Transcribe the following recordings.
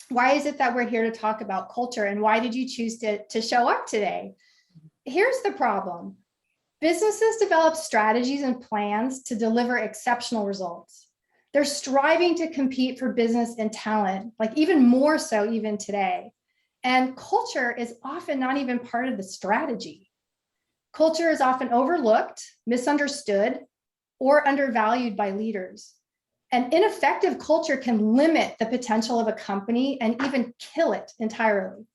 Why is it that we're here to talk about culture, and why did you choose to show up today? Here's the problem. Businesses develop strategies and plans to deliver exceptional results. They're striving to compete for business and talent, like even more so even today. And culture is often not even part of the strategy. Culture is often overlooked, misunderstood, or undervalued by leaders. An ineffective culture can limit the potential of a company and even kill it entirely.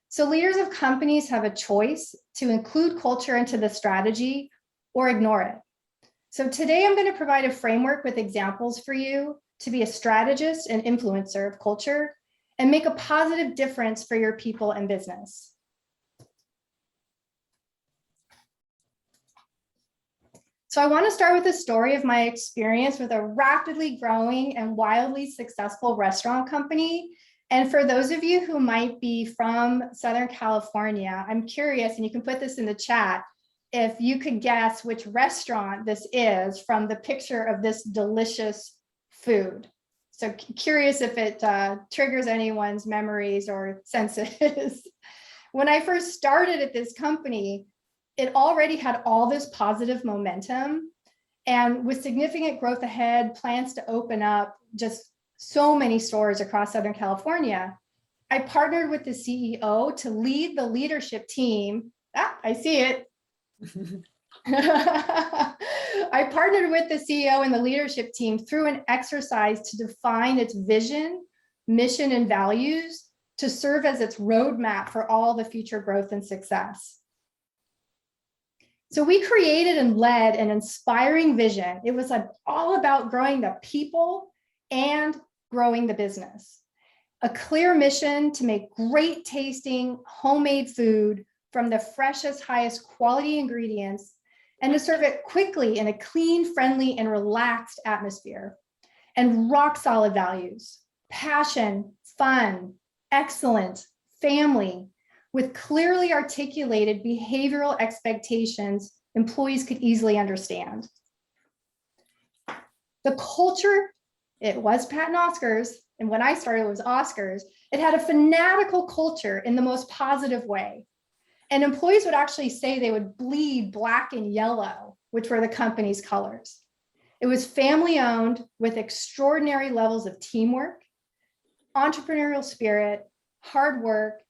So leaders of companies have a choice to include culture into the strategy or ignore it. So today I'm going to provide a framework with examples for you to be a strategist and influencer of culture and make a positive difference for your people and business. So I want to start with a story of my experience with a rapidly growing and wildly successful restaurant company. And for those of you who might be from Southern California, I'm curious, and you can put this in the chat, if you could guess which restaurant this is from the picture of this delicious food. So curious if it triggers anyone's memories or senses. When I first started at this company, it already had all this positive momentum, and with significant growth ahead, plans to open up just so many stores across Southern California, I partnered with the CEO to lead the leadership team. I see it. I partnered with the CEO and the leadership team through an exercise to define its vision, mission, and values to serve as its roadmap for all the future growth and success. So we created and led an inspiring vision. It was all about growing the people and growing the business. A clear mission to make great tasting homemade food from the freshest, highest quality ingredients, and to serve it quickly in a clean, friendly, and relaxed atmosphere. And rock solid values: passion, fun, excellent, family, with clearly articulated behavioral expectations employees could easily understand. The culture, it was Pat and Oscar's, and when I started it was Oscar's. It had a fanatical culture in the most positive way. And employees would actually say they would bleed black and yellow, which were the company's colors. It was family owned with extraordinary levels of teamwork, entrepreneurial spirit, hard work,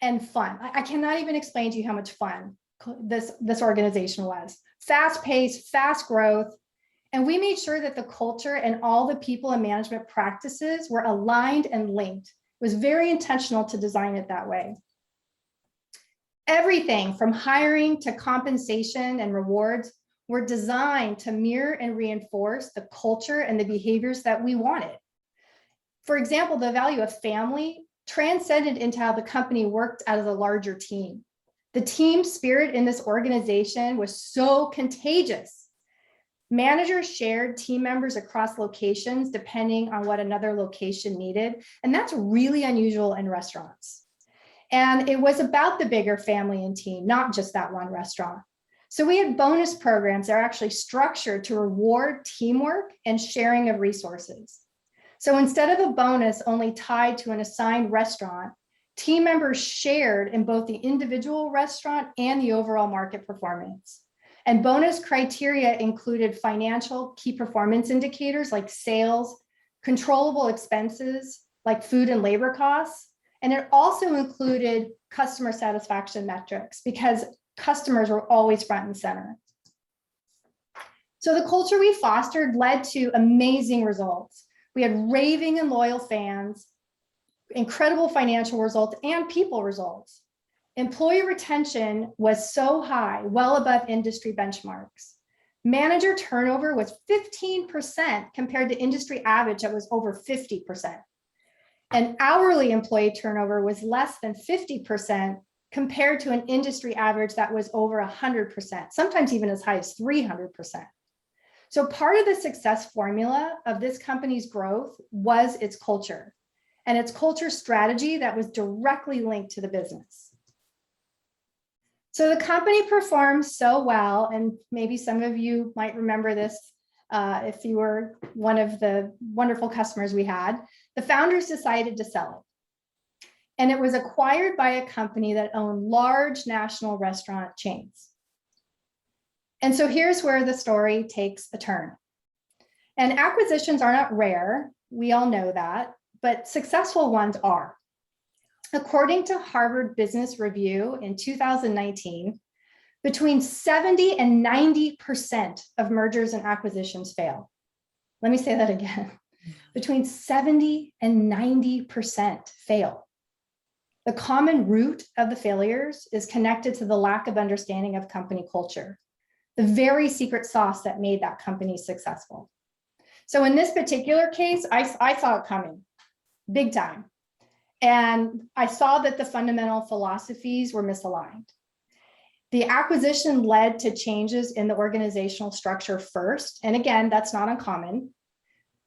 and fun. I cannot even explain to you how much fun this organization was. Fast paced, fast growth. And we made sure that the culture and all the people and management practices were aligned and linked. It was very intentional to design it that way. Everything from hiring to compensation and rewards were designed to mirror and reinforce the culture and the behaviors that we wanted. For example, the value of family transcended into how the company worked as a larger team. The team spirit in this organization was so contagious. Managers shared team members across locations depending on what another location needed, and that's really unusual in restaurants. And it was about the bigger family and team, not just that one restaurant. So we had bonus programs that are actually structured to reward teamwork and sharing of resources. So instead of a bonus only tied to an assigned restaurant, team members shared in both the individual restaurant and the overall market performance. And bonus criteria included financial key performance indicators like sales, controllable expenses like food and labor costs, and it also included customer satisfaction metrics because customers were always front and center. So the culture we fostered led to amazing results. We had raving and loyal fans, incredible financial results, and people results. Employee retention was so high, well above industry benchmarks. Manager turnover was 15% compared to industry average that was over 50%. And hourly employee turnover was less than 50% compared to an industry average that was over 100%, sometimes even as high as 300%. So part of the success formula of this company's growth was its culture and its culture strategy that was directly linked to the business. So the company performed so well, and maybe some of you might remember this if you were one of the wonderful customers we had, The founders decided to sell it. And it was acquired by a company that owned large national restaurant chains. And so here's where the story takes a turn. And acquisitions are not rare. We all know that, but successful ones are. According to Harvard Business Review in 2019, between 70 and 90% of mergers and acquisitions fail. Let me say that again. Between 70 and 90% fail. The common root of the failures is connected to the lack of understanding of company culture, the very secret sauce that made that company successful. So in this particular case, I saw it coming big time. And I saw that the fundamental philosophies were misaligned. The acquisition led to changes in the organizational structure first. And again, that's not uncommon.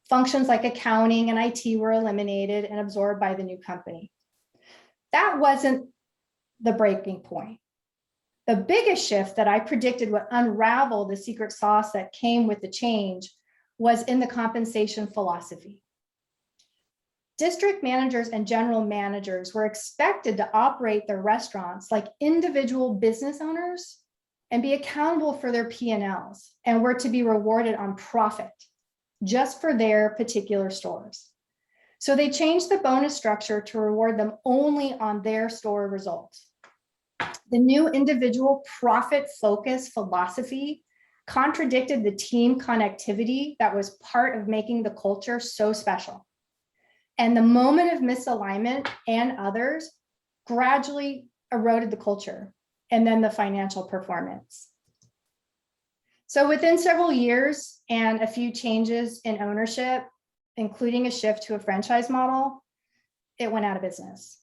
Functions like accounting and IT were eliminated and absorbed by the new company. That wasn't the breaking point. The biggest shift that I predicted would unravel the secret sauce that came with the change was in the compensation philosophy. District managers and general managers were expected to operate their restaurants like individual business owners and be accountable for their P&Ls and were to be rewarded on profit just for their particular stores. So they changed the bonus structure to reward them only on their store results. The new individual profit-focused philosophy contradicted the team connectivity that was part of making the culture so special. And the moment of misalignment and others gradually eroded the culture and then the financial performance. So within several years and a few changes in ownership, including a shift to a franchise model, it went out of business.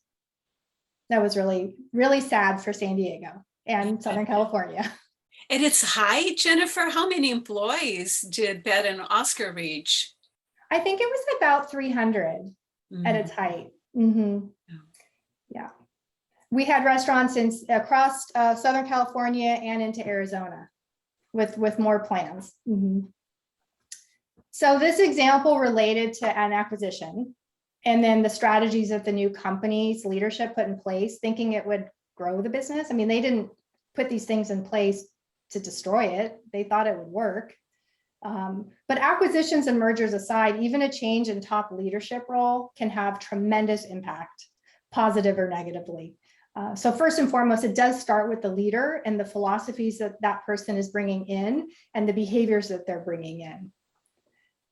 That was really, really sad for San Diego and Southern California. At its height, Jennifer, how many employees did Bed and Oscar reach? I think it was about 300 at its height. Yeah. We had restaurants across Southern California and into Arizona with more plans. So this example related to an acquisition and then the strategies that the new company's leadership put in place, thinking it would grow the business. I mean, they didn't put these things in place to destroy it. They thought it would work. But acquisitions and mergers aside, even a change in top leadership role can have tremendous impact, positive or negatively. So first and foremost, it does start with the leader and the philosophies that that person is bringing in and the behaviors that they're bringing in.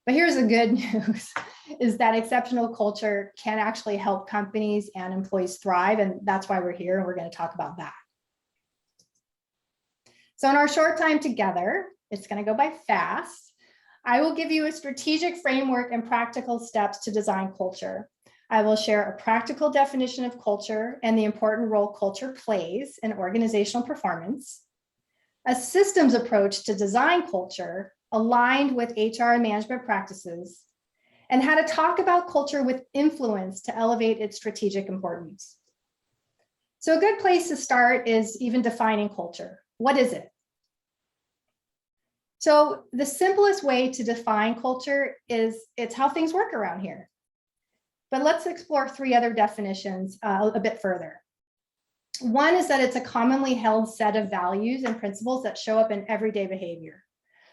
But here's the good news, is that exceptional culture can actually help companies and employees thrive. And that's why we're here, and we're going to talk about that. So in our short time together, it's going to go by fast. I will give you a strategic framework and practical steps to design culture. I will share a practical definition of culture and the important role culture plays in organizational performance, a systems approach to design culture aligned with HR and management practices, and how to talk about culture with influence to elevate its strategic importance. So a good place to start is even defining culture. What is it? So the simplest way to define culture is it's how things work around here. But let's explore three other definitions a bit further. One is that it's a commonly held set of values and principles that show up in everyday behavior.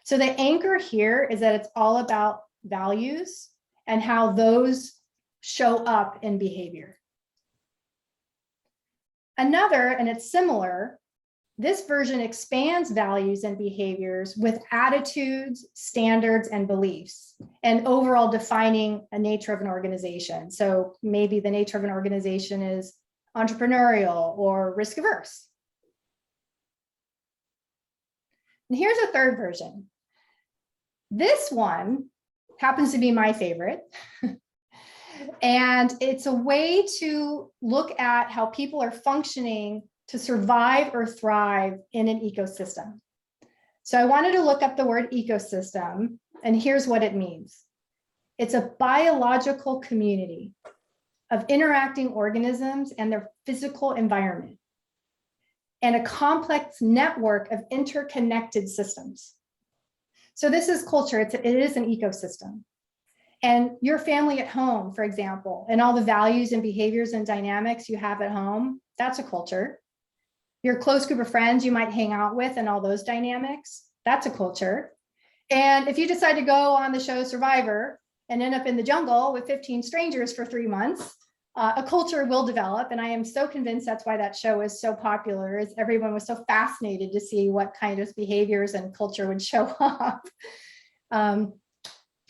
So the anchor here is that it's all about values and how those show up in behavior. Another, and it's similar, this version expands values and behaviors with attitudes, standards, and beliefs, and overall defining a nature of an organization. So maybe the nature of an organization is entrepreneurial or risk averse. And here's a third version. This one happens to be my favorite. And it's a way to look at how people are functioning to survive or thrive in an ecosystem. So I wanted to look up the word ecosystem, and here's what it means. It's a biological community of interacting organisms and their physical environment, and a complex network of interconnected systems. So this is culture, it is an ecosystem. And your family at home, for example, and all the values and behaviors and dynamics you have at home, that's a culture. Your close group of friends you might hang out with and all those dynamics, that's a culture. And if you decide to go on the show Survivor and end up in the jungle with 15 strangers for 3 months, a culture will develop. And I am so convinced that's why that show is so popular, is everyone was so fascinated to see what kind of behaviors and culture would show up.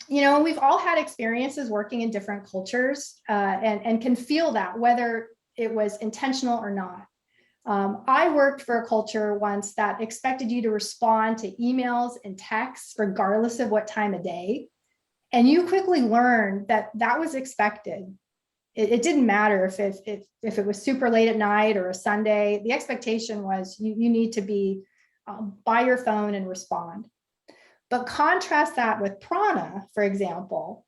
We've all had experiences working in different cultures and can feel that, whether it was intentional or not. I worked for a culture once that expected you to respond to emails and texts regardless of what time of day. And you quickly learned that that was expected. It didn't matter if it was super late at night or a Sunday. The expectation was you need to be by your phone and respond. But contrast that with Prana, for example.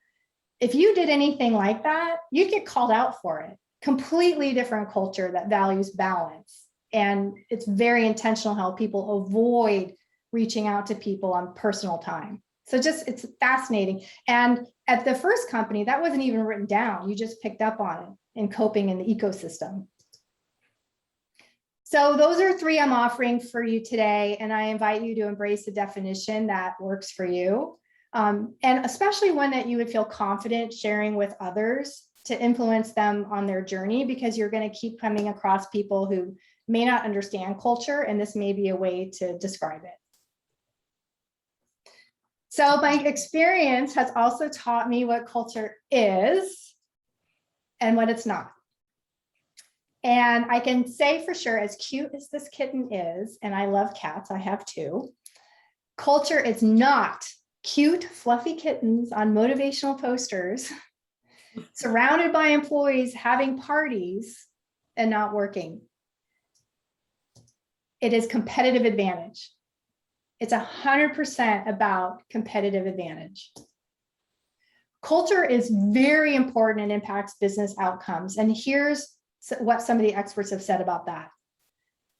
If you did anything like that, you'd get called out for it. Completely different culture that values balance. And it's very intentional how people avoid reaching out to people on personal time. So it's fascinating. And at the first company, that wasn't even written down. You just picked up on it in coping in the ecosystem. So those are 3 I'm offering for you today. And I invite you to embrace the definition that works for you. And especially one that you would feel confident sharing with others to influence them on their journey, because you're going to keep coming across people who may not understand culture, and this may be a way to describe it. So my experience has also taught me what culture is and what it's not. And I can say for sure, as cute as this kitten is, and I love cats, I have 2, culture is not cute, fluffy kittens on motivational posters, surrounded by employees having parties and not working. It is competitive advantage. It's 100% about competitive advantage. Culture is very important and impacts business outcomes. And here's what some of the experts have said about that.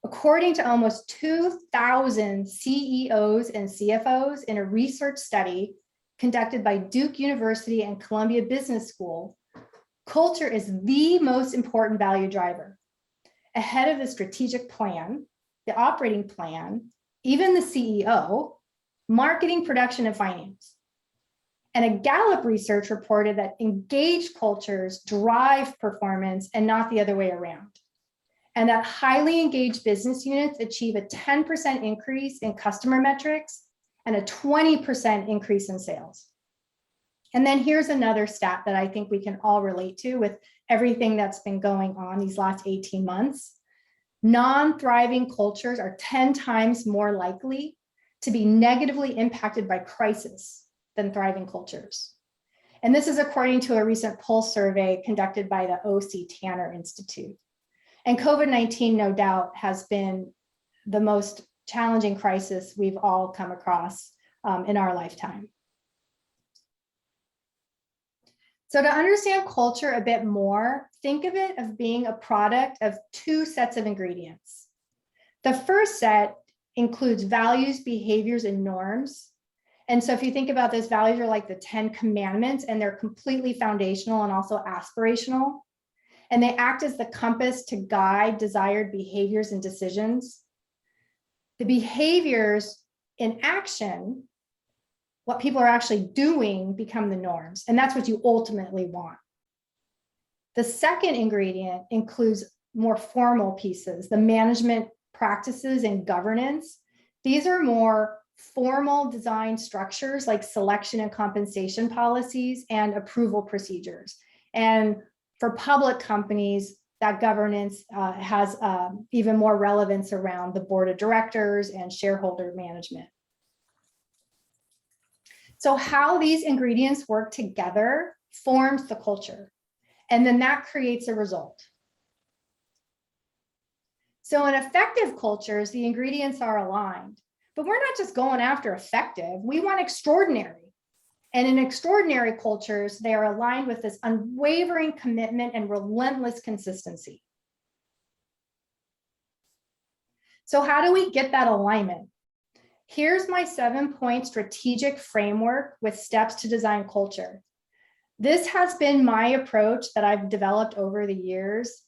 According to almost 2,000 CEOs and CFOs in a research study conducted by Duke University and Columbia Business School, culture is the most important value driver, ahead of the strategic plan, the operating plan, even the CEO, marketing, production, and finance. And a Gallup research reported that engaged cultures drive performance and not the other way around. And that highly engaged business units achieve a 10% increase in customer metrics and a 20% increase in sales. And then here's another stat that I think we can all relate to with everything that's been going on these last 18 months. Non-thriving cultures are 10 times more likely to be negatively impacted by crisis than thriving cultures. And this is according to a recent pulse survey conducted by the O.C. Tanner Institute. And COVID-19, no doubt, has been the most challenging crisis we've all come across in our lifetime. So to understand culture a bit more, think of it as being a product of 2 sets of ingredients. The first set includes values, behaviors, and norms. And so if you think about this, values are like the 10 commandments, and they're completely foundational and also aspirational. And they act as the compass to guide desired behaviors and decisions. The behaviors in action, what people are actually doing, become the norms. And that's what you ultimately want. The second ingredient includes more formal pieces, the management practices and governance. These are more formal design structures like selection and compensation policies and approval procedures. And for public companies, that governance has even more relevance around the board of directors and shareholder management. So how these ingredients work together forms the culture, and then that creates a result. So in effective cultures, the ingredients are aligned, but we're not just going after effective, we want extraordinary. And in extraordinary cultures, they are aligned with this unwavering commitment and relentless consistency. So how do we get that alignment? Here's my 7-point strategic framework with steps to design culture. This has been my approach that I've developed over the years,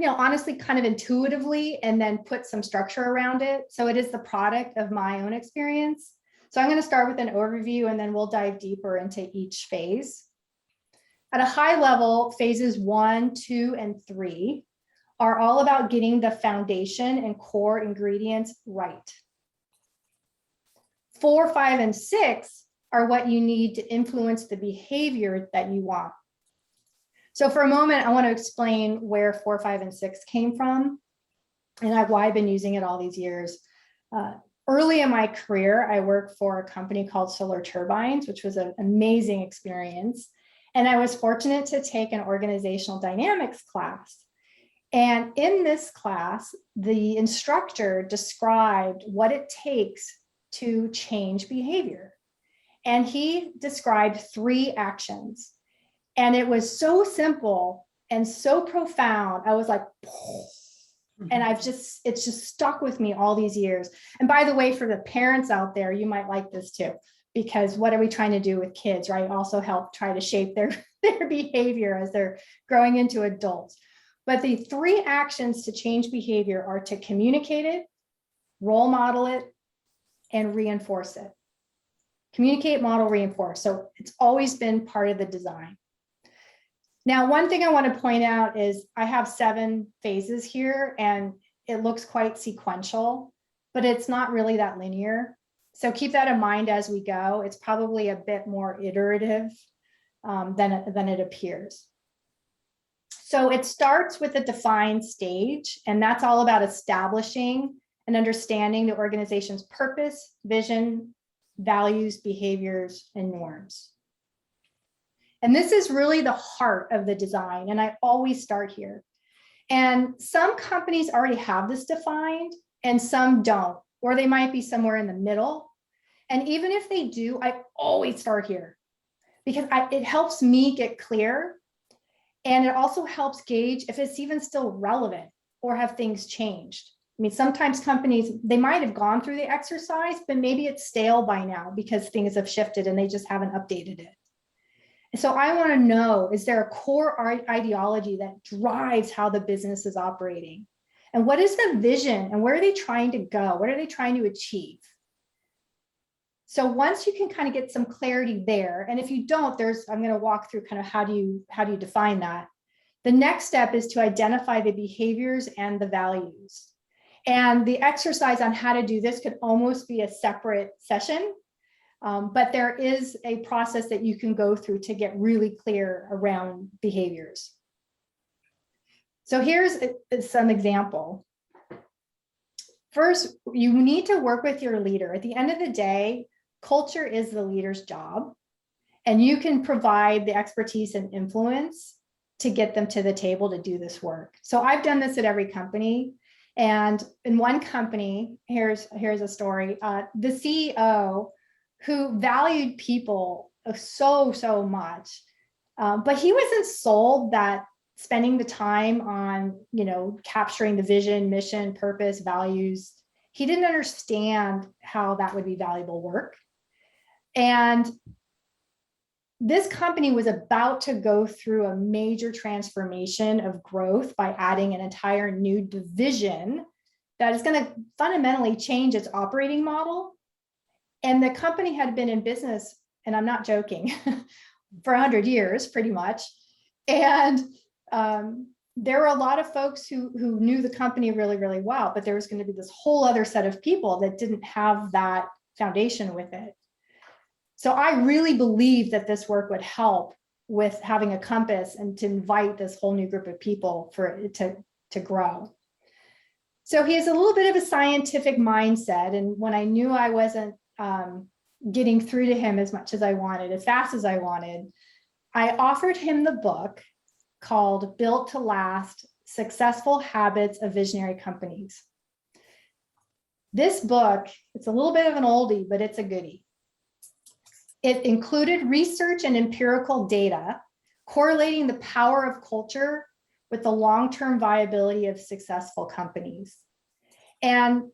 honestly, kind of intuitively, and then put some structure around it. So it is the product of my own experience. So I'm going to start with an overview, and then we'll dive deeper into each phase. At a high level, phases 1, 2, and 3 are all about getting the foundation and core ingredients right. 4, 5, and 6 are what you need to influence the behavior that you want. So for a moment, I want to explain where 4, 5, and 6 came from and why I've been using it all these years. Early in my career, I worked for a company called Solar Turbines, which was an amazing experience. And I was fortunate to take an organizational dynamics class. And in this class, the instructor described what it takes to change behavior. And he described 3 actions. And it was so simple and so profound. I was like, and it's just stuck with me all these years. And by the way, for the parents out there, you might like this too, because what are we trying to do with kids, right? Also help try to shape their behavior as they're growing into adults. But the 3 actions to change behavior are to communicate it, role model it, and reinforce it. Communicate, model, reinforce. So it's always been part of the design. Now, one thing I want to point out is I have 7 phases here, and it looks quite sequential, but it's not really that linear. So keep that in mind as we go. It's probably a bit more iterative than it appears. So it starts with a defined stage, and that's all about establishing and understanding the organization's purpose, vision, values, behaviors, and norms. And this is really the heart of the design, and I always start here. And some companies already have this defined, and some don't, or they might be somewhere in the middle. And even if they do, I always start here because it helps me get clear, and it also helps gauge if it's even still relevant or have things changed. I mean, sometimes companies, they might have gone through the exercise, but maybe it's stale by now because things have shifted and they just haven't updated it. So I want to know, is there a core ideology that drives how the business is operating? And what is the vision and where are they trying to go? What are they trying to achieve? So once you can kind of get some clarity there, and if you don't, I'm going to walk through kind of how do you define that. The next step is to identify the behaviors and the values. And the exercise on how to do this could almost be a separate session. But there is a process that you can go through to get really clear around behaviors. So here's some example. First, you need to work with your leader. At the end of the day, culture is the leader's job, and you can provide the expertise and influence to get them to the table to do this work. So I've done this at every company. And in one company, here's a story. The CEO, who valued people so much, but he wasn't sold that spending the time on, capturing the vision, mission, purpose, values, he didn't understand how that would be valuable work. And this company was about to go through a major transformation of growth by adding an entire new division that is going to fundamentally change its operating model. And the company had been in business, and I'm not joking, for 100 years, pretty much. And there were a lot of folks who knew the company really, really well, but there was going to be this whole other set of people that didn't have that foundation with it. So I really believe that this work would help with having a compass and to invite this whole new group of people for it to grow. So he has a little bit of a scientific mindset. And when I knew I wasn't getting through to him as much as I wanted, as fast as I wanted, I offered him the book called Built to Last: Successful Habits of Visionary Companies. This book, it's a little bit of an oldie, but it's a goodie. It included research and empirical data correlating the power of culture with the long-term viability of successful companies. And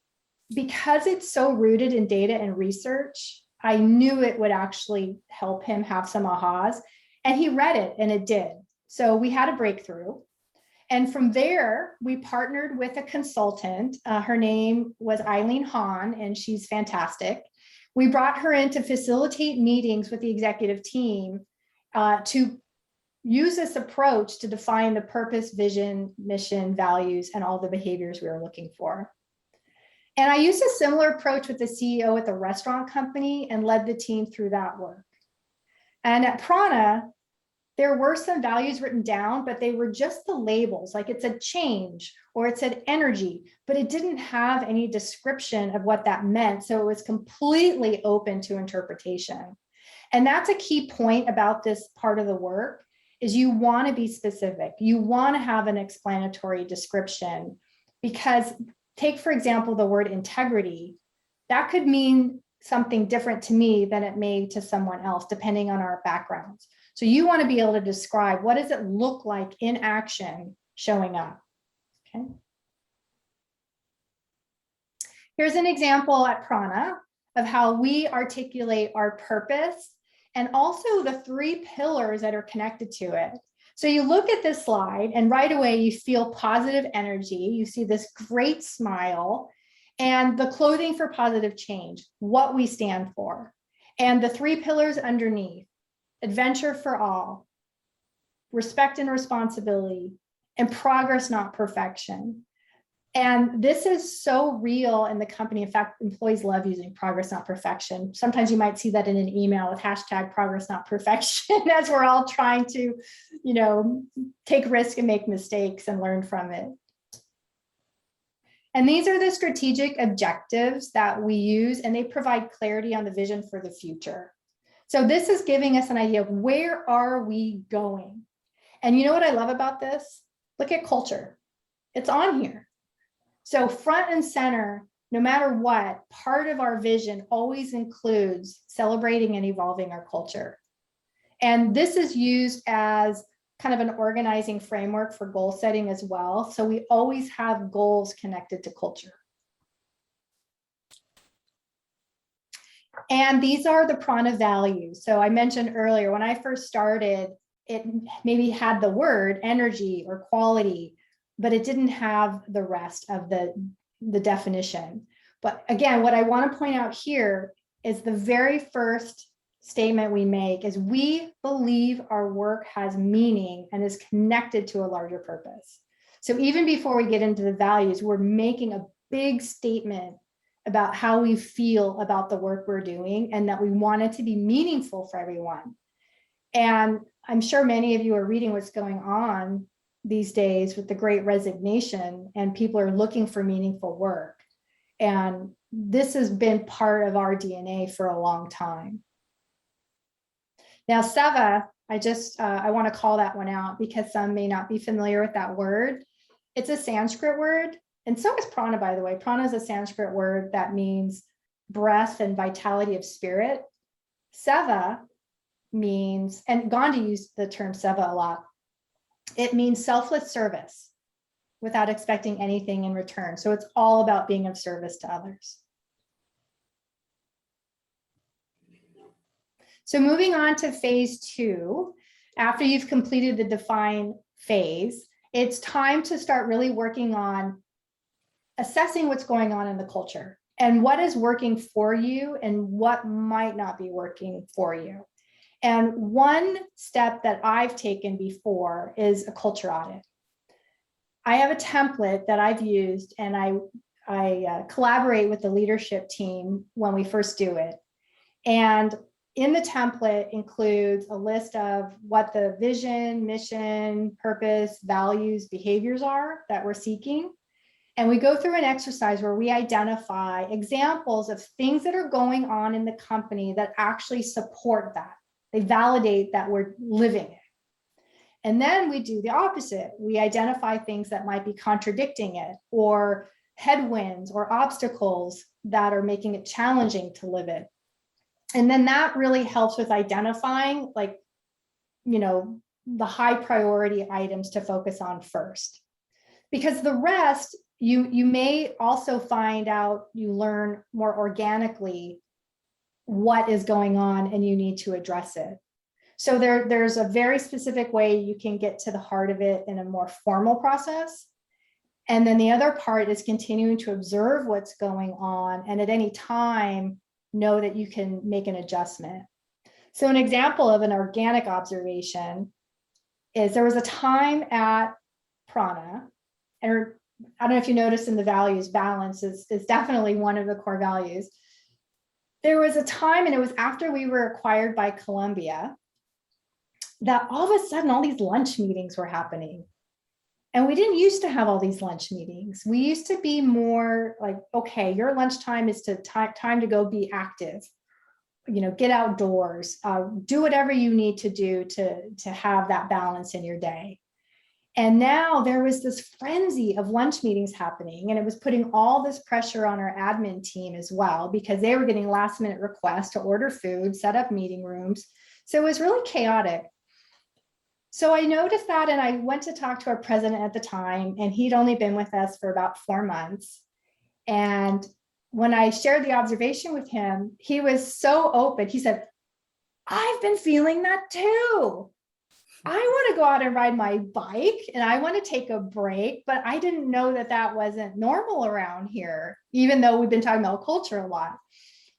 because it's so rooted in data and research, I knew it would actually help him have some ahas. And he read it and it did. So we had a breakthrough. And from there, we partnered with a consultant. Her name was Eileen Hahn, and she's fantastic. We brought her in to facilitate meetings with the executive team to use this approach to define the purpose, vision, mission, values, and all the behaviors we were looking for. And I used a similar approach with the CEO at the restaurant company and led the team through that work. And at Prana, there were some values written down, but they were just the labels, like it said change or it said energy, but it didn't have any description of what that meant. So it was completely open to interpretation. And that's a key point about this part of the work is you want to be specific. You want to have an explanatory description because take, for example, the word integrity. That could mean something different to me than it may to someone else, depending on our backgrounds. So you want to be able to describe what does it look like in action showing up. Okay. Here's an example at Prana of how we articulate our purpose and also the 3 pillars that are connected to it. So you look at this slide and right away you feel positive energy. You see this great smile and the clothing for positive change, what we stand for, and the 3 pillars underneath: adventure for all, respect and responsibility, and progress, not perfection. And this is so real in the company. In fact, employees love using progress, not perfection. Sometimes you might see that in an email with hashtag progress, not perfection, as we're all trying to, take risk and make mistakes and learn from it. And these are the strategic objectives that we use, and they provide clarity on the vision for the future. So this is giving us an idea of where are we going? And you know what I love about this? Look at culture. It's on here. So front and center, no matter what, part of our vision always includes celebrating and evolving our culture. And this is used as kind of an organizing framework for goal setting as well. So we always have goals connected to culture. And these are the Prana values. So I mentioned earlier, when I first started, it maybe had the word energy or quality, but it didn't have the rest of the definition. But again, what I want to point out here is the very first statement we make is we believe our work has meaning and is connected to a larger purpose. So even before we get into the values, we're making a big statement about how we feel about the work we're doing and that we want it to be meaningful for everyone. And I'm sure many of you are reading what's going on these days with the Great Resignation, and people are looking for meaningful work. And this has been part of our DNA for a long time. Now, seva, I want to call that one out because some may not be familiar with that word. It's a Sanskrit word, and so is prana, by the way. Prana is a Sanskrit word that means breath and vitality of spirit. Seva means, and Gandhi used the term seva a lot, it means selfless service without expecting anything in return. So it's all about being of service to others. So moving on to phase 2, after you've completed the define phase, it's time to start really working on assessing what's going on in the culture and what is working for you and what might not be working for you. And one step that I've taken before is a culture audit. I have a template that I've used, and I collaborate with the leadership team when we first do it. And in the template includes a list of what the vision, mission, purpose, values, behaviors are that we're seeking. And we go through an exercise where we identify examples of things that are going on in the company that actually support that. They validate that we're living it. And then we do the opposite. We identify things that might be contradicting it, or headwinds or obstacles that are making it challenging to live it. And then that really helps with identifying, the high priority items to focus on first. Because the rest, you may also find out, you learn more organically what is going on and you need to address it. So there's a very specific way you can get to the heart of it in a more formal process. And then the other part is continuing to observe what's going on, and at any time, know that you can make an adjustment. So an example of an organic observation is there was a time at Prana, and I don't know if you noticed in the values, balance is definitely one of the core values. There was a time, and it was after we were acquired by Columbia, that all of a sudden all these lunch meetings were happening. And we didn't used to have all these lunch meetings. We used to be more like, okay, your lunchtime is time to go be active, get outdoors, do whatever you need to do to have that balance in your day. And now there was this frenzy of lunch meetings happening, and it was putting all this pressure on our admin team as well, because they were getting last minute requests to order food, set up meeting rooms. So it was really chaotic. So I noticed that, and I went to talk to our president at the time, and he'd only been with us for about 4 months. And when I shared the observation with him, he was so open. He said, I've been feeling that too. I want to go out and ride my bike, and I want to take a break, but I didn't know that that wasn't normal around here, even though we've been talking about culture a lot.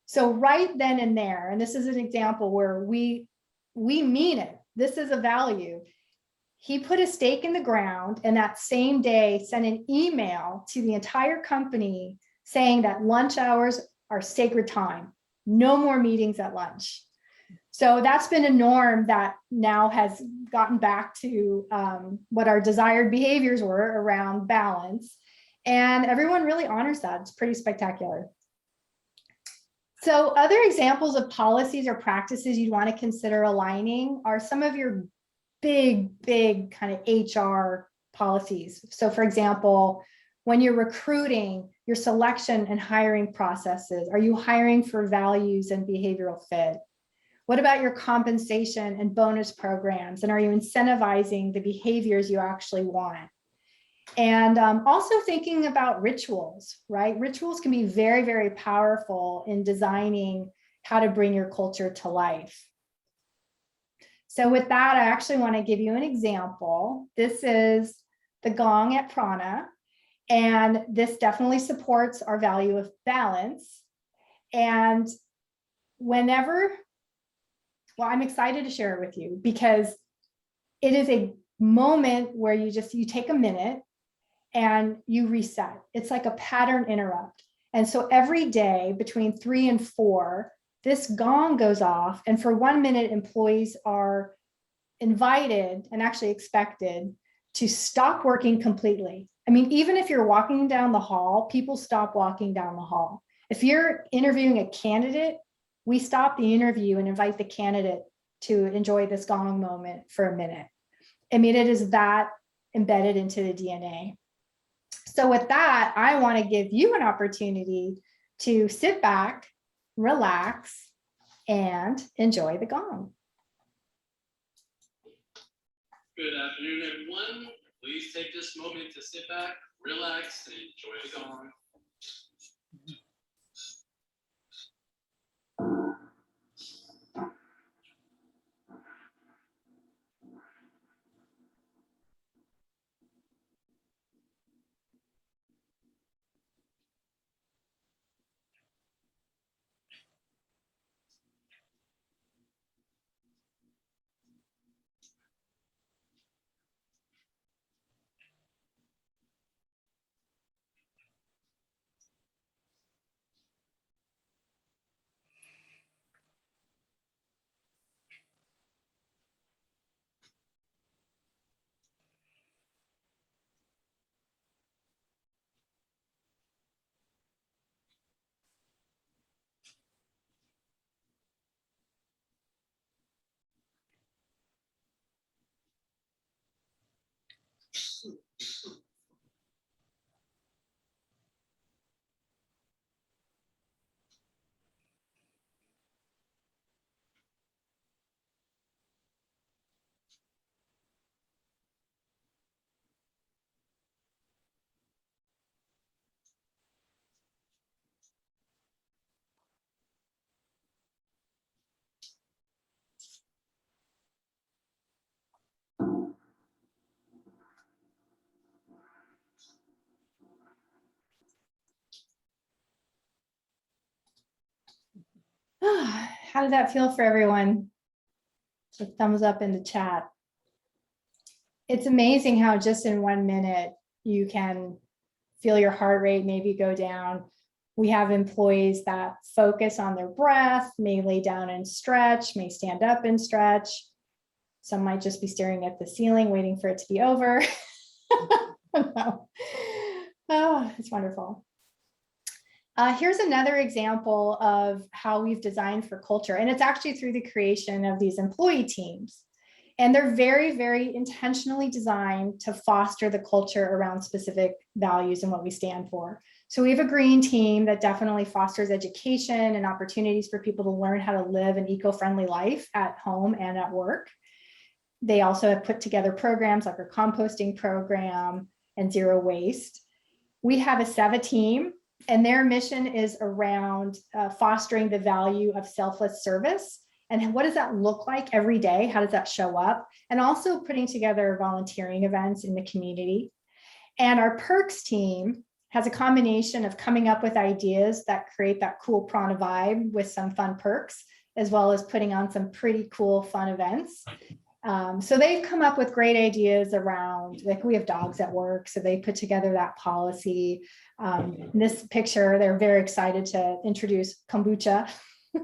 So right then and there, and this is an example where we mean it. This is a value. He put a stake in the ground, and that same day sent an email to the entire company saying that lunch hours are sacred time. No more meetings at lunch. So that's been a norm that now has gotten back to what our desired behaviors were around balance. And everyone really honors that. It's pretty spectacular. So other examples of policies or practices you'd want to consider aligning are some of your big kind of HR policies. So for example, when you're recruiting, your selection and hiring processes, are you hiring for values and behavioral fit? What about your compensation and bonus programs? And are you incentivizing the behaviors you actually want? And also thinking about rituals, right? Rituals can be very, very powerful in designing how to bring your culture to life. So with that, I actually want to give you an example. This is the Gong at Prana, and this definitely supports our value of balance. And whenever, well, I'm excited to share it with you because it is a moment where you take a minute and you reset. It's like a pattern interrupt. And so every day between 3 and 4, this gong goes off, and for 1 minute, employees are invited and actually expected to stop working completely. I mean, even if you're walking down the hall, people stop walking down the hall. If you're interviewing a candidate, we stop the interview and invite the candidate to enjoy this gong moment for a minute. I mean, it is that embedded into the DNA. So with that, I want to give you an opportunity to sit back, relax, and enjoy the gong. Good afternoon, everyone. Please take this moment to sit back, relax, and enjoy the gong. How did that feel for everyone? So thumbs up in the chat. It's amazing how just in 1 minute you can feel your heart rate maybe go down. We have employees that focus on their breath, may lay down and stretch, may stand up and stretch. Some might just be staring at the ceiling, waiting for it to be over. No. Oh, it's wonderful. Here's another example of how we've designed for culture, and it's actually through the creation of these employee teams. And they're very, very intentionally designed to foster the culture around specific values and what we stand for. So we have a green team that definitely fosters education and opportunities for people to learn how to live an eco-friendly life at home and at work. They also have put together programs like our composting program and zero waste. We have a SEVA team, and their mission is around fostering the value of selfless service. And what does that look like every day? How does that show up? And also putting together volunteering events in the community. And our perks team has a combination of coming up with ideas that create that cool Prana vibe with some fun perks, as well as putting on some pretty cool fun events. So they've come up with great ideas around, like we have dogs at work, so they put together that policy. In this picture, they're very excited to introduce kombucha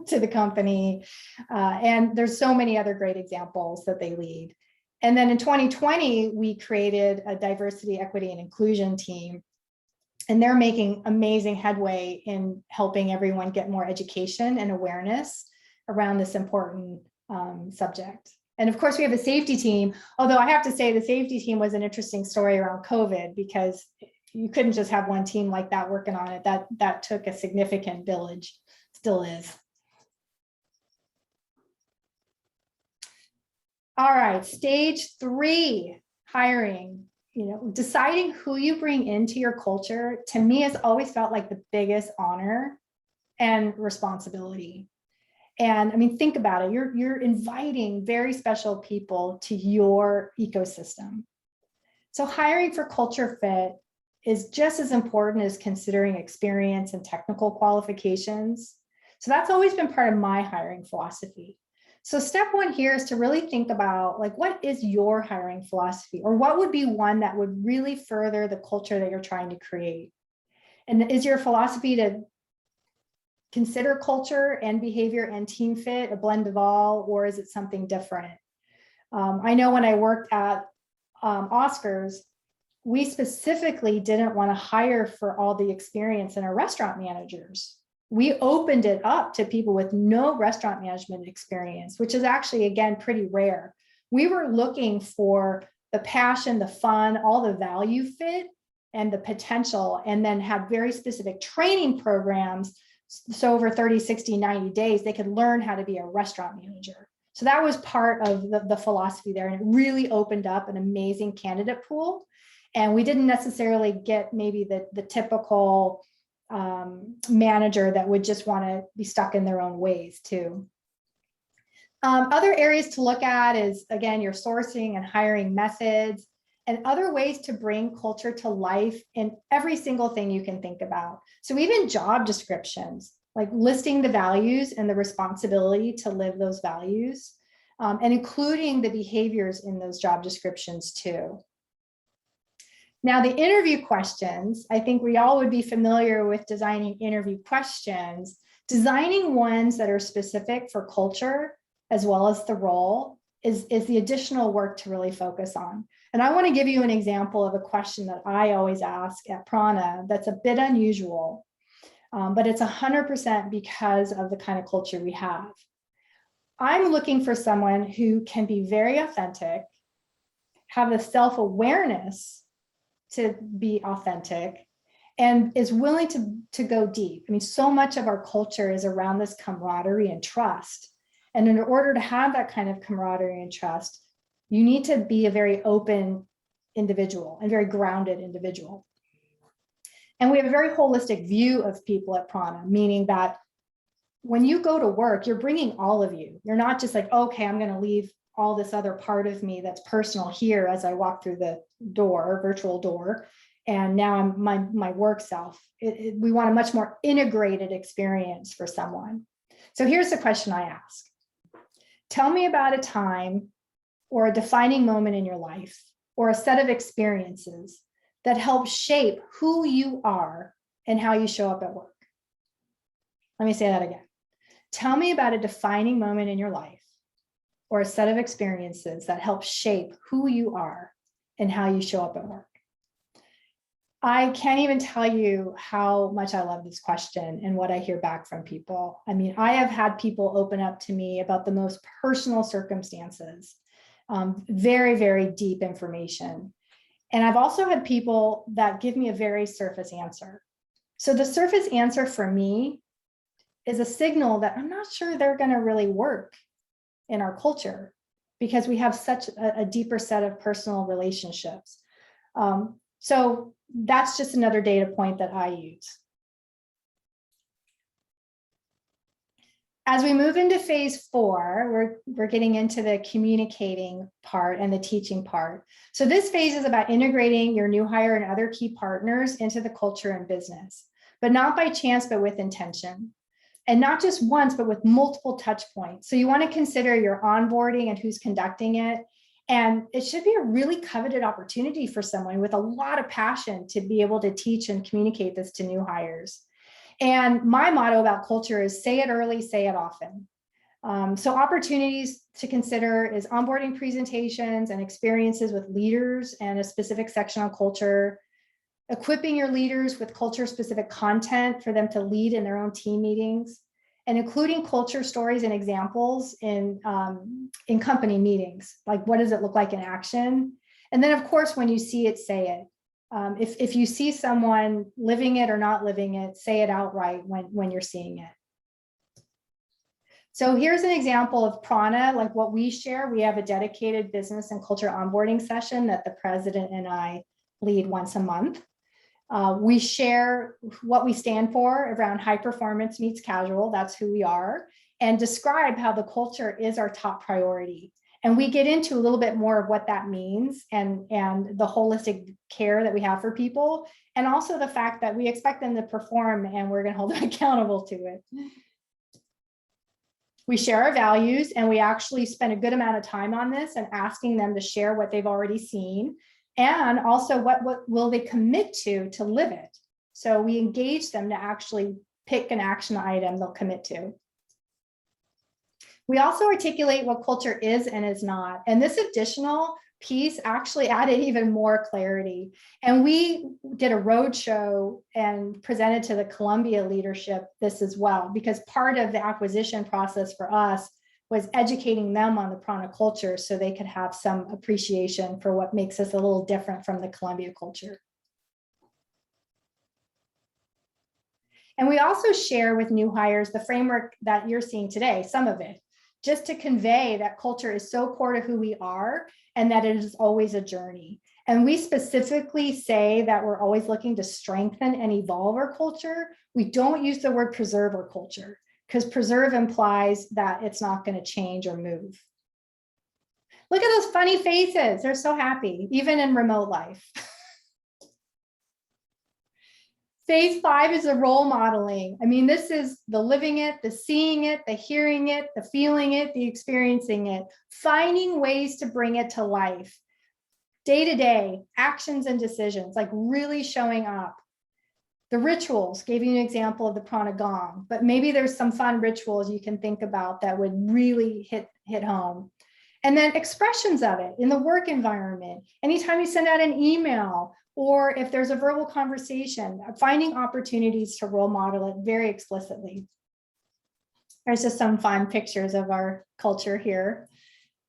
to the company. And there's so many other great examples that they lead. And then in 2020, we created a diversity, equity, and inclusion team. And they're making amazing headway in helping everyone get more education and awareness around this important subject. And of course, we have a safety team, although I have to say the safety team was an interesting story around COVID, because you couldn't just have one team like that working on it. That took a significant village, still is. All right, stage 3, hiring. Deciding who you bring into your culture, to me, has always felt like the biggest honor and responsibility. And I mean, think about it. You're inviting very special people to your ecosystem. So hiring for culture fit is just as important as considering experience and technical qualifications. So that's always been part of my hiring philosophy. So step 1 here is to really think about, like, what is your hiring philosophy, or what would be one that would really further the culture that you're trying to create? And is your philosophy to consider culture and behavior and team fit, a blend of all, or is it something different? I know when I worked at Oscars, we specifically didn't want to hire for all the experience in our restaurant managers. We opened it up to people with no restaurant management experience, which is actually, again, pretty rare. We were looking for the passion, the fun, all the value fit and the potential, and then had very specific training programs. So over 30, 60, 90 days, they could learn how to be a restaurant manager. So that was part of the philosophy there. And it really opened up an amazing candidate pool. And we didn't necessarily get maybe the typical manager that would just want to be stuck in their own ways too. Other areas to look at is, again, your sourcing and hiring methods, and other ways to bring culture to life in every single thing you can think about. So even job descriptions, like listing the values and the responsibility to live those values, and including the behaviors in those job descriptions too. Now, the interview questions, I think we all would be familiar with designing interview questions. Designing ones that are specific for culture as well as the role is the additional work to really focus on. And I want to give you an example of a question that I always ask at Prana that's a bit unusual, but it's 100% because of the kind of culture we have. I'm looking for someone who can be very authentic, have the self-awareness to be authentic, and is willing to go deep. I mean, so much of our culture is around this camaraderie and trust. And in order to have that kind of camaraderie and trust, you need to be a very open individual and very grounded individual. And we have a very holistic view of people at Prana, meaning that when you go to work, you're bringing all of you. You're not just like, okay, I'm going to leave all this other part of me that's personal here as I walk through the door, virtual door, and now I'm my work self. We want a much more integrated experience for someone. So here's the question I ask. Tell me about a time or a defining moment in your life or a set of experiences that help shape who you are and how you show up at work. Let me say that again. Tell me about a defining moment in your life or a set of experiences that help shape who you are and how you show up at work. I can't even tell you how much I love this question and what I hear back from people. I mean, I have had people open up to me about the most personal circumstances, very, very deep information. And I've also had people that give me a very surface answer. So the surface answer for me is a signal that I'm not sure they're going to really work in our culture because we have such a deeper set of personal relationships. So that's just another data point that I use. As we move into phase 4, we're getting into the communicating part and the teaching part. So this phase is about integrating your new hire and other key partners into the culture and business, but not by chance, but with intention. And not just once, but with multiple touch points. So you want to consider your onboarding and who's conducting it. And it should be a really coveted opportunity for someone with a lot of passion to be able to teach and communicate this to new hires. And my motto about culture is say it early, say it often. So opportunities to consider is onboarding presentations and experiences with leaders and a specific section on culture, equipping your leaders with culture-specific content for them to lead in their own team meetings, and including culture stories and examples in company meetings, like what does it look like in action? And then of course, when you see it, say it. If you see someone living it or not living it, say it outright when you're seeing it. So here's an example of Prana, like what we share. We have a dedicated business and culture onboarding session that the president and I lead once a month. We share what we stand for around high performance meets casual, that's who we are, and describe how the culture is our top priority. And we get into a little bit more of what that means and the holistic care that we have for people, and also the fact that we expect them to perform and we're going to hold them accountable to it. We share our values, and we actually spend a good amount of time on this and asking them to share what they've already seen. And also what will they commit to live it? So we engage them to actually pick an action item they'll commit to. We also articulate what culture is and is not. And this additional piece actually added even more clarity. And we did a roadshow and presented to the Columbia leadership this as well, because part of the acquisition process for us was educating them on the Prana culture so they could have some appreciation for what makes us a little different from the Columbia culture. And we also share with new hires the framework that you're seeing today, some of it, just to convey that culture is so core to who we are and that it is always a journey. And we specifically say that we're always looking to strengthen and evolve our culture. We don't use the word preserve our culture, because preserve implies that it's not going to change or move. Look at those funny faces. They're so happy, even in remote life. Phase 5 is the role modeling. I mean, this is the living it, the seeing it, the hearing it, the feeling it, the experiencing it, finding ways to bring it to life. Day-to-day actions and decisions, like really showing up. The rituals, gave you an example of the Prana Gong, but maybe there's some fun rituals you can think about that would really hit home. And then expressions of it in the work environment, anytime you send out an email, or if there's a verbal conversation, finding opportunities to role model it very explicitly. There's just some fun pictures of our culture here,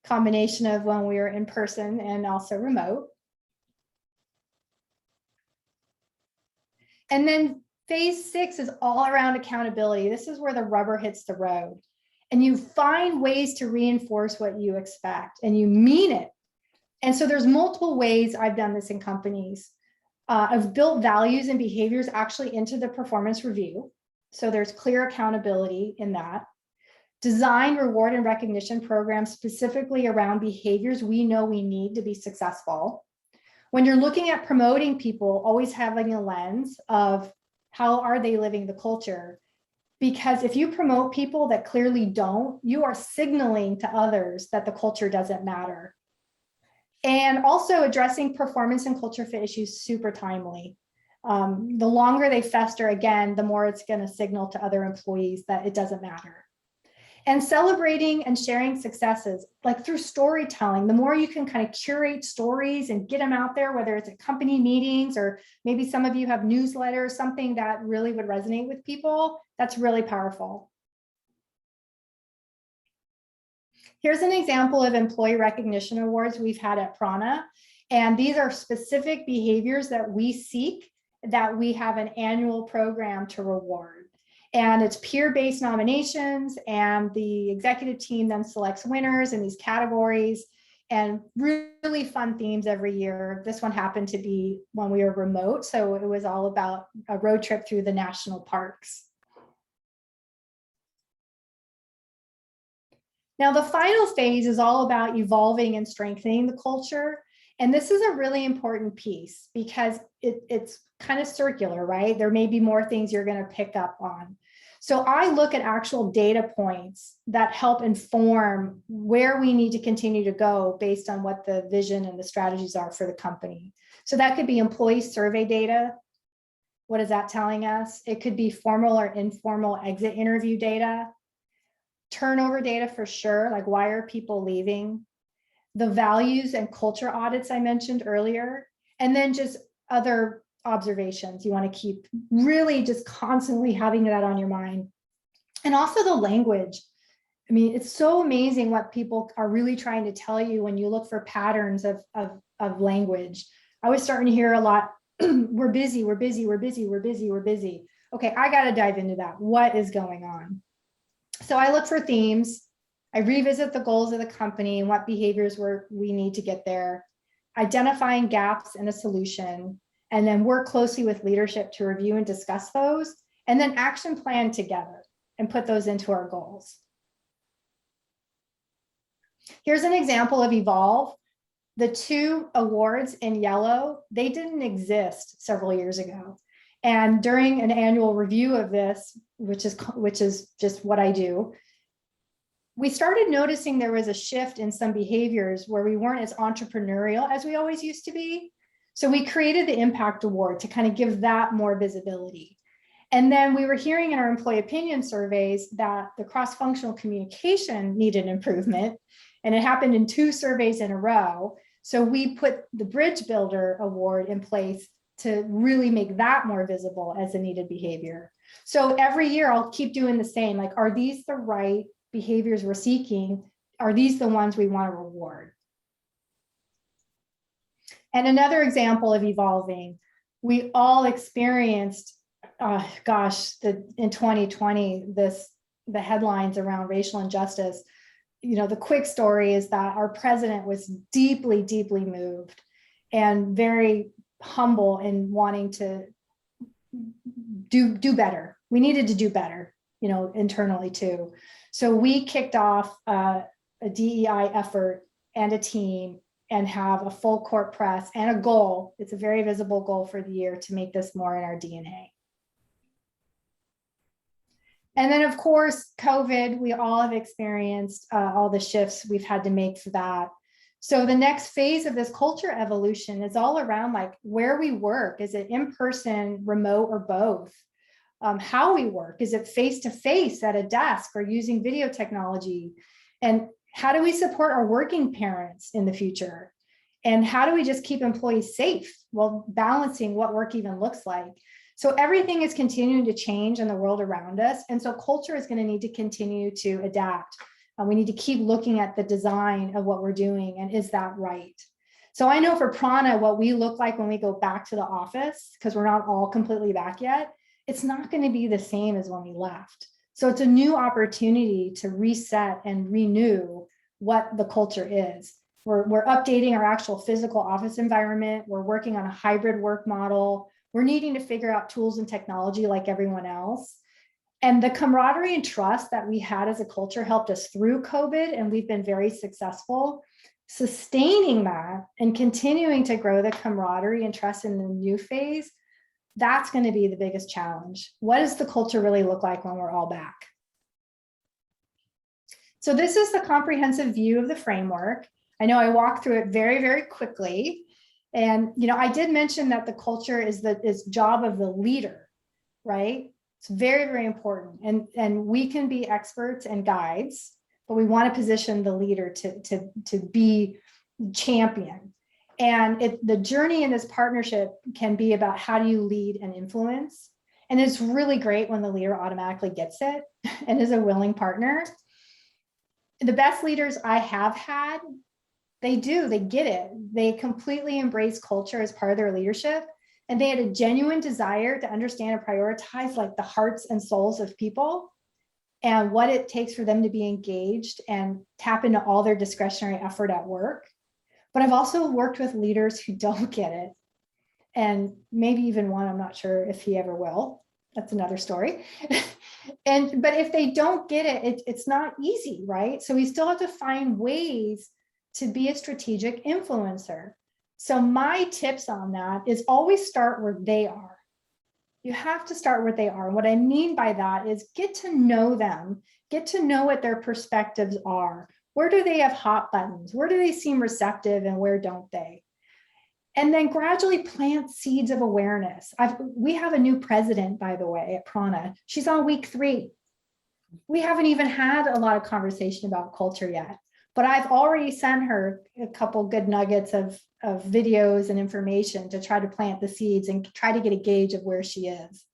combination of when we were in person and also remote. And then phase 6 is all around accountability. This is where the rubber hits the road. And you find ways to reinforce what you expect and you mean it. And so there's multiple ways I've done this in companies. I've built values and behaviors actually into the performance review. So there's clear accountability in that. Design reward and recognition programs specifically around behaviors we know we need to be successful. When you're looking at promoting people, always having a lens of how are they living the culture, Because if you promote people that clearly don't, you are signaling to others that the culture doesn't matter. And also addressing performance and culture fit issues super timely. The longer they fester, again, the more it's going to signal to other employees that it doesn't matter. And celebrating and sharing successes, like through storytelling, the more you can kind of curate stories and get them out there, whether it's at company meetings or maybe some of you have newsletters, something that really would resonate with people, that's really powerful. Here's an example of employee recognition awards we've had at Prana. And these are specific behaviors that we seek, that we have an annual program to reward. And it's peer-based nominations, and the executive team then selects winners in these categories, and really fun themes every year. This one happened to be when we were remote, so it was all about a road trip through the national parks. Now, the final phase is all about evolving and strengthening the culture. And this is a really important piece because it's kind of circular, right? There may be more things you're going to pick up on. So I look at actual data points that help inform where we need to continue to go based on what the vision and the strategies are for the company. So that could be employee survey data. What is that telling us? It could be formal or informal exit interview data. Turnover data for sure, like why are people leaving? The values and culture audits I mentioned earlier, and then just other observations. You want to keep really just constantly having that on your mind. And also the language. I mean, it's so amazing what people are really trying to tell you when you look for patterns of language. I was starting to hear a lot, we're busy, we're busy, we're busy, we're busy, we're busy. Okay, I got to dive into that. What is going on? So I look for themes. I revisit the goals of the company and what behaviors we need to get there, identifying gaps and a solution, and then work closely with leadership to review and discuss those, and then action plan together and put those into our goals. Here's an example of Evolve. The 2 awards in yellow, they didn't exist several years ago. And during an annual review of this, which is just what I do, we started noticing there was a shift in some behaviors where we weren't as entrepreneurial as we always used to be. So we created the Impact Award to kind of give that more visibility. And then we were hearing in our employee opinion surveys that the cross-functional communication needed improvement. And it happened in 2 surveys in a row. So we put the Bridge Builder Award in place to really make that more visible as a needed behavior. So every year I'll keep doing the same, like, are these the right behaviors we're seeking? Are these the ones we want to reward? And another example of evolving, we all experienced, in 2020, the headlines around racial injustice. You know, the quick story is that our president was deeply, deeply moved and very humble in wanting to do better. We needed to do better, you know, internally too. So we kicked off a DEI effort and a team and have a full court press and a goal. It's a very visible goal for the year to make this more in our DNA. And then, of course, COVID, we all have experienced all the shifts we've had to make for that. So the next phase of this culture evolution is all around like where we work. Is it in person, remote, or both? How we work. Is it face-to-face at a desk or using video technology? And how do we support our working parents in the future? And how do we just keep employees safe while balancing what work even looks like? So everything is continuing to change in the world around us. And so culture is going to need to continue to adapt. We need to keep looking at the design of what we're doing and is that right? So I know for Prana, what we look like when we go back to the office, because we're not all completely back yet, it's not going to be the same as when we left. So it's a new opportunity to reset and renew what the culture is. We're updating our actual physical office environment. We're working on a hybrid work model. We're needing to figure out tools and technology like everyone else. And the camaraderie and trust that we had as a culture helped us through COVID, and we've been very successful. Sustaining that and continuing to grow the camaraderie and trust in the new phase That's going to be the biggest challenge. What does the culture really look like when we're all back? So this is the comprehensive view of the framework. I know I walked through it very, very quickly. And, I did mention that the culture is the job of the leader, right? It's very, very important. And we can be experts and guides, but we want to position the leader to be champion. And the journey in this partnership can be about how do you lead and influence. And it's really great when the leader automatically gets it and is a willing partner. The best leaders I have had, they get it. They completely embrace culture as part of their leadership. And they had a genuine desire to understand and prioritize like the hearts and souls of people and what it takes for them to be engaged and tap into all their discretionary effort at work. But I've also worked with leaders who don't get it. And maybe even one, I'm not sure if he ever will. That's another story. But if they don't get it, it's not easy, right? So we still have to find ways to be a strategic influencer. So my tips on that is always start where they are. You have to start where they are. And what I mean by that is get to know them, get to know what their perspectives are. Where do they have hot buttons? Where do they seem receptive and where don't they? And then gradually plant seeds of awareness. We have a new president, by the way, at Prana. She's on week 3. We haven't even had a lot of conversation about culture yet, but I've already sent her a couple good nuggets of videos and information to try to plant the seeds and try to get a gauge of where she is.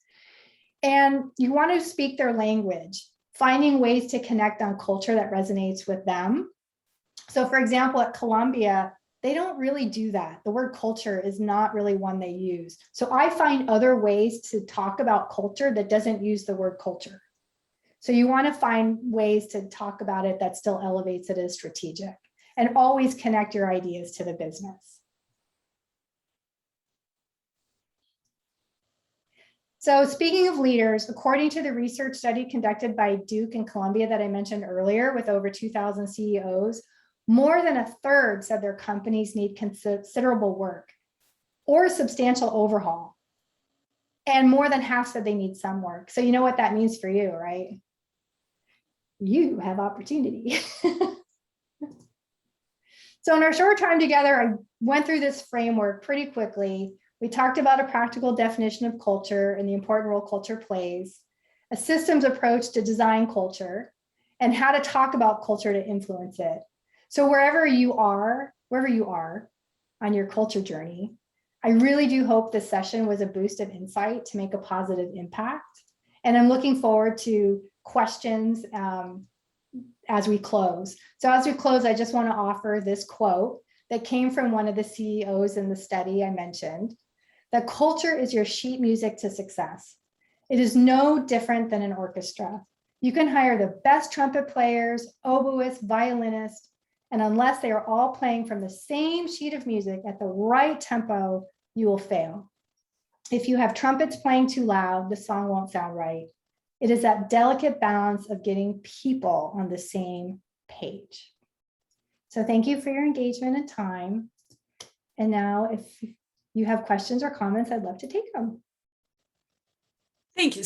And you want to speak their language, finding ways to connect on culture that resonates with them. So for example, at Columbia, they don't really do that. The word culture is not really one they use. So I find other ways to talk about culture that doesn't use the word culture. So you want to find ways to talk about it that still elevates it as strategic, and always connect your ideas to the business. So speaking of leaders, according to the research study conducted by Duke and Columbia that I mentioned earlier with over 2,000 CEOs, more than 1/3 said their companies need considerable work or a substantial overhaul. And more than half said they need some work. So you know what that means for you, right? You have opportunity. So in our short time together, I went through this framework pretty quickly. We talked about a practical definition of culture and the important role culture plays, a systems approach to design culture, and how to talk about culture to influence it. So wherever you are on your culture journey, I really do hope this session was a boost of insight to make a positive impact. And I'm looking forward to questions as we close. So as we close, I just want to offer this quote that came from one of the CEOs in the study I mentioned, that culture is your sheet music to success. It is no different than an orchestra. You can hire the best trumpet players, oboists, violinists, and unless they are all playing from the same sheet of music at the right tempo, you will fail. If you have trumpets playing too loud, the song won't sound right. It is that delicate balance of getting people on the same page. So thank you for your engagement and time. And now if you have questions or comments, I'd love to take them. Thank you